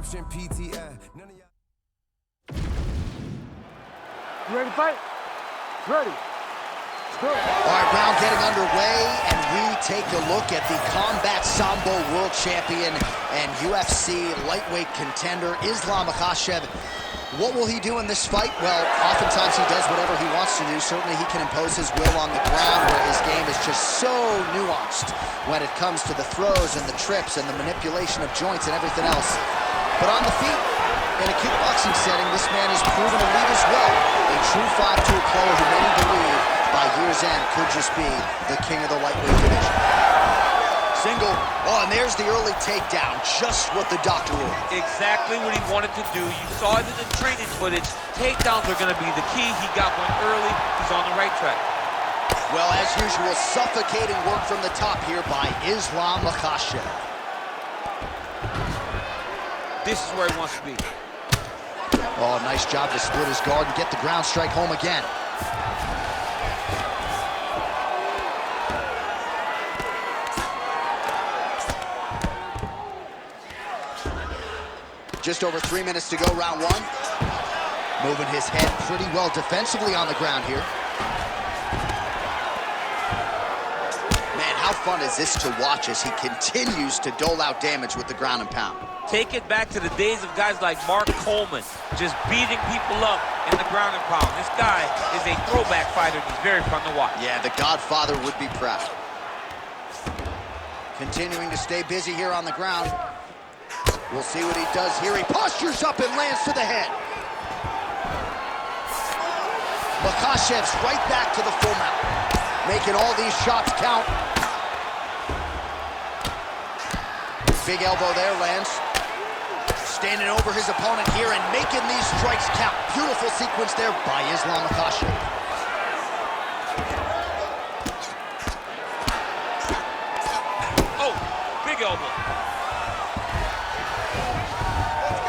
You ready to fight? Ready. All right, round getting underway, and we take a look at the Combat Sambo World Champion and UFC lightweight contender, Islam Makhachev. What will he do in this fight? Well, oftentimes he does whatever he wants to do. Certainly he can impose his will on the ground, where his game is just so nuanced when it comes to the throws and the trips and the manipulation of joints and everything else. But on the feet, in a kickboxing setting, this man has proven elite as well. A true 5'2" player who many believe by year's end could just be the king of the lightweight division. Single. Oh, and there's the early takedown. Just what the doctor ordered. Exactly what he wanted to do. You saw it in the training footage. Takedowns are going to be the key. He got one early. He's on the right track. Well, as usual, suffocating work from the top here by Islam Makhachev. This is where he wants to be. Oh, nice job to split his guard and get the ground strike home again. Just over 3 minutes to go, round one. Moving his head pretty well defensively on the ground here. Man, how fun is this to watch as he continues to dole out damage with the ground and pound. Take it back to the days of guys like Mark Coleman, just beating people up in the ground and pound. This guy is a throwback fighter. He's very fun to watch. Yeah, the Godfather would be proud. Continuing to stay busy here on the ground. We'll see what he does here. He postures up and lands to the head. Makhachev's right back to the full mount, making all these shots count. Big elbow there lands. Standing over his opponent here and making these strikes count. Beautiful sequence there by Islam Makhachev. Oh, big elbow.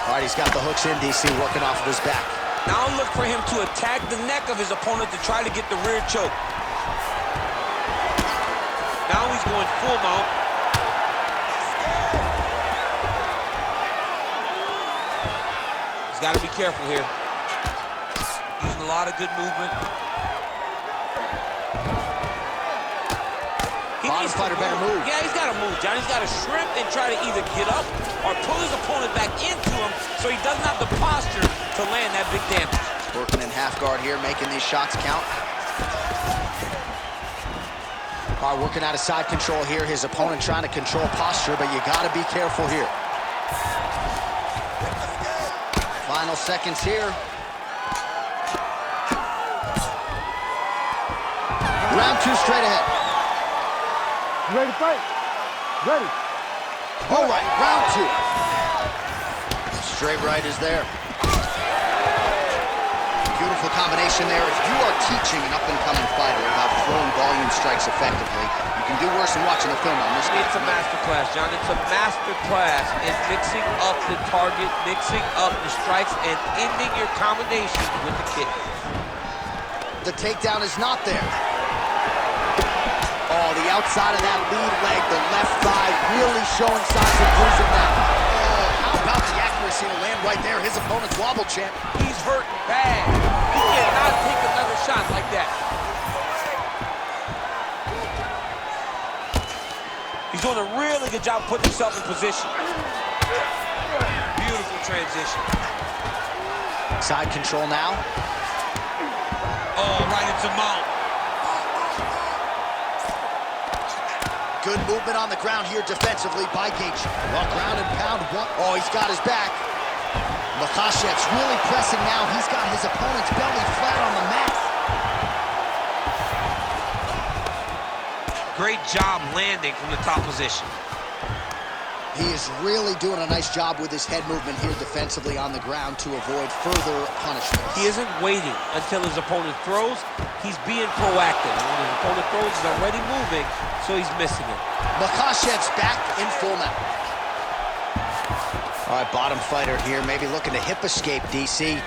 All right, he's got the hooks in, DC, working off of his back. Now look for him to attack the neck of his opponent to try to get the rear choke. Now he's going full mount. He's got to be careful here. Using a lot of good movement. Bottom fighter better move. Yeah, he's got to move, John. He's got to shrimp and try to either get up or pull his opponent back into him so he doesn't have the posture to land that big damage. Working in half guard here, making these shots count. All right, working out of side control here. His opponent trying to control posture, but you got to be careful here. Final seconds here. Round two straight ahead. You ready to fight? Ready. All right, round two. Straight right is there. Beautiful combination there. If you are teaching an up-and-coming fighter about throwing volume strikes effectively, you can do worse than watching a film on this. It's a master class, John. It's a master class in mixing up the target, mixing up the strikes, and ending your combination with the kick. The takedown is not there. Oh, the outside of that lead leg, the left thigh, really showing signs of losing that. Oh, how about the accuracy to land right there? His opponent's wobble champ. He's hurting bad. He cannot take another shot like that. He's doing a really good job putting himself in position. Beautiful transition. Side control now. Oh, right into mount. Good movement on the ground here defensively by Gaethe. Well, ground and pound. Oh, he's got his back. Makhachev's really pressing now. He's got his opponent's belly flat on the mat. Great job landing from the top position. He is really doing a nice job with his head movement here defensively on the ground to avoid further punishment. He isn't waiting until his opponent throws. He's being proactive. And when his opponent throws, he's already moving, so he's missing it. Makhachev's back in full mount. All right, bottom fighter here, maybe looking to hip escape, DC.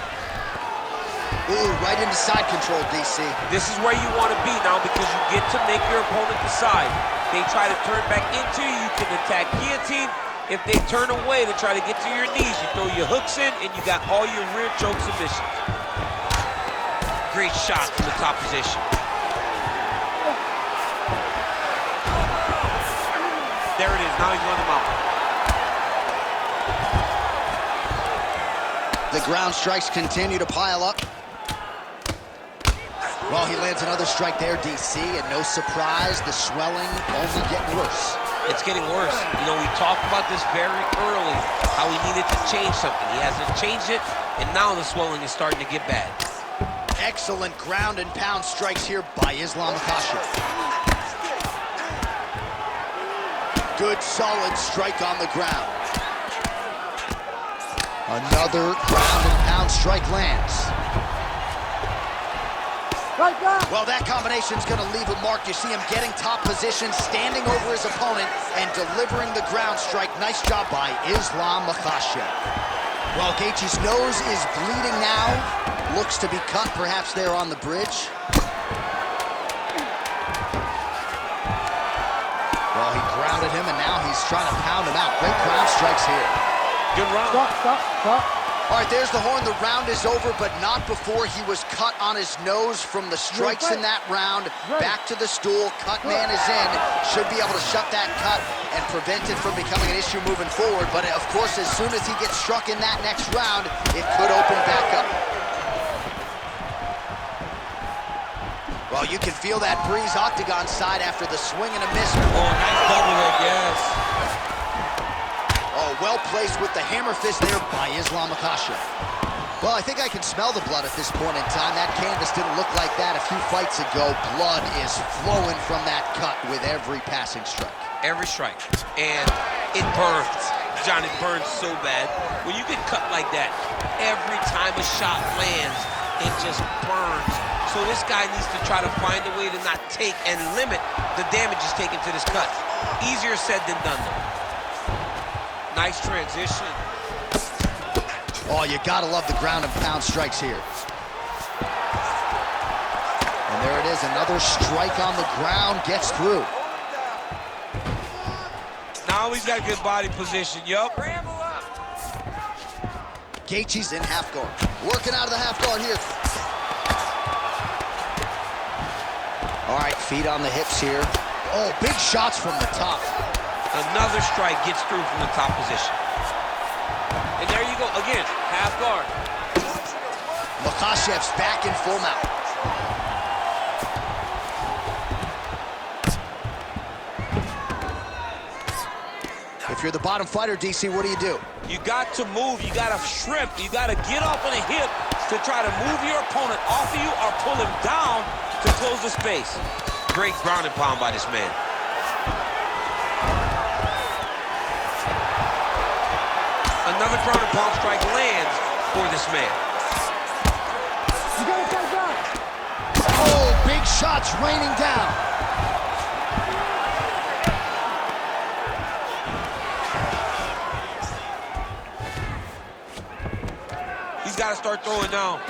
Ooh, right into side control, DC. This is where you want to be now because you get to make your opponent decide. They try to turn back into you. You can attack guillotine, If they turn away to try to get to your knees, you throw your hooks in, and you got all your rear choke submissions. Great shot from the top position. There it is. Now he's running them out. The ground strikes continue to pile up. Well, he lands another strike there, DC, and no surprise, the swelling only getting worse. It's getting worse. You know, we talked about this very early, how he needed to change something. He hasn't changed it, and now the swelling is starting to get bad. Excellent ground and pound strikes here by Islam Makhachev. Good, solid strike on the ground. Another ground and pound strike lands. Right down. Well, that combination's gonna leave a mark. You see him getting top position, standing over his opponent, and delivering the ground strike. Nice job by Islam Makhachev. Well, Gaethje's nose is bleeding now. Looks to be cut, perhaps there on the bridge. Well, he grounded him, and now he's trying to pound him out. Great ground strikes here. Good round. Stop. All right, there's the horn. The round is over, but not before he was cut on his nose from the strikes in that round. Back to the stool. Cut man is in. Should be able to shut that cut and prevent it from becoming an issue moving forward. But, of course, as soon as he gets struck in that next round, it could open back up. Well, you can feel that breeze octagon side after the swing and a miss. Oh, nice double hook, yes. Oh, well placed with the hammer fist there by Islam Makhachev. Well, I think I can smell the blood at this point in time. That canvas didn't look like that a few fights ago. Blood is flowing from that cut with every passing strike. Every strike. And it burns. John, it burns so bad. When you get cut like that, every time a shot lands, it just burns. So this guy needs to try to find a way to not take and limit the damages taken to this cut. Easier said than done, though. Nice transition. Oh, you gotta love the ground and pound strikes here. And there it is, another strike on the ground, gets through. Now he's got good body position, yup. Gaethje's in half guard. Working out of the half guard here. All right, feet on the hips here. Oh, big shots from the top. Another strike gets through from the top position. And there you go, again, half guard. Makhachev's back in full mount. If you're the bottom fighter, DC, what do? You got to move, you got to shrimp, you got to get off on a hip to try to move your opponent off of you or pull him down to close the space. Great ground and pound by this man. Another ground and pound strike lands for this man. You gotta take that. Oh, big shots raining down. He's got to start throwing now.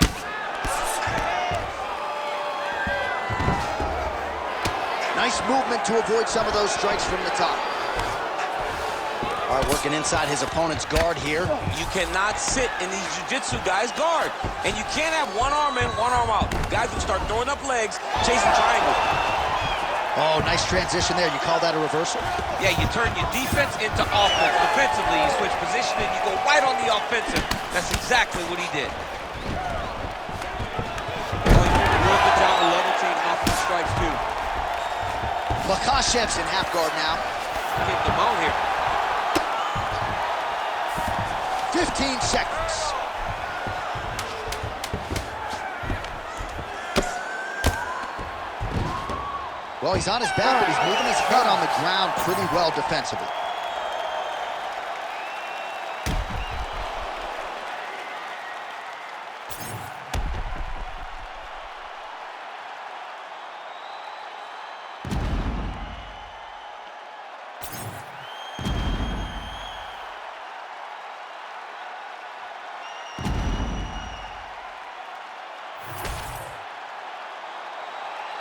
Nice movement to avoid some of those strikes from the top. All right, working inside his opponent's guard here. You cannot sit in these jiu-jitsu guys' guard. And you can't have one arm in, one arm out. Guys will start throwing up legs, chasing triangles. Oh, nice transition there. You call that a reversal? Yeah, you turn your defense into offense. Defensively, you switch position and you go right on the offensive. That's exactly what he did. Oh, he did a real good job of levitating off these strikes, too. Makhachev's in half guard now. Keep them out here. 15 seconds. Well, he's on his back, but he's moving his head on the ground pretty well defensively.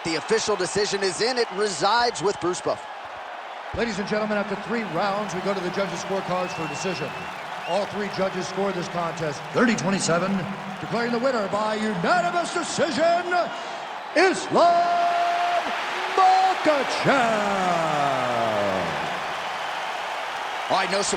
The official decision is in. It resides with Bruce Buffer. Ladies and gentlemen, after 3 rounds, we go to the judges' scorecards for a decision. All 3 judges scored this contest 30-27, declaring the winner by unanimous decision, Islam Makhachev. All right, no surprise.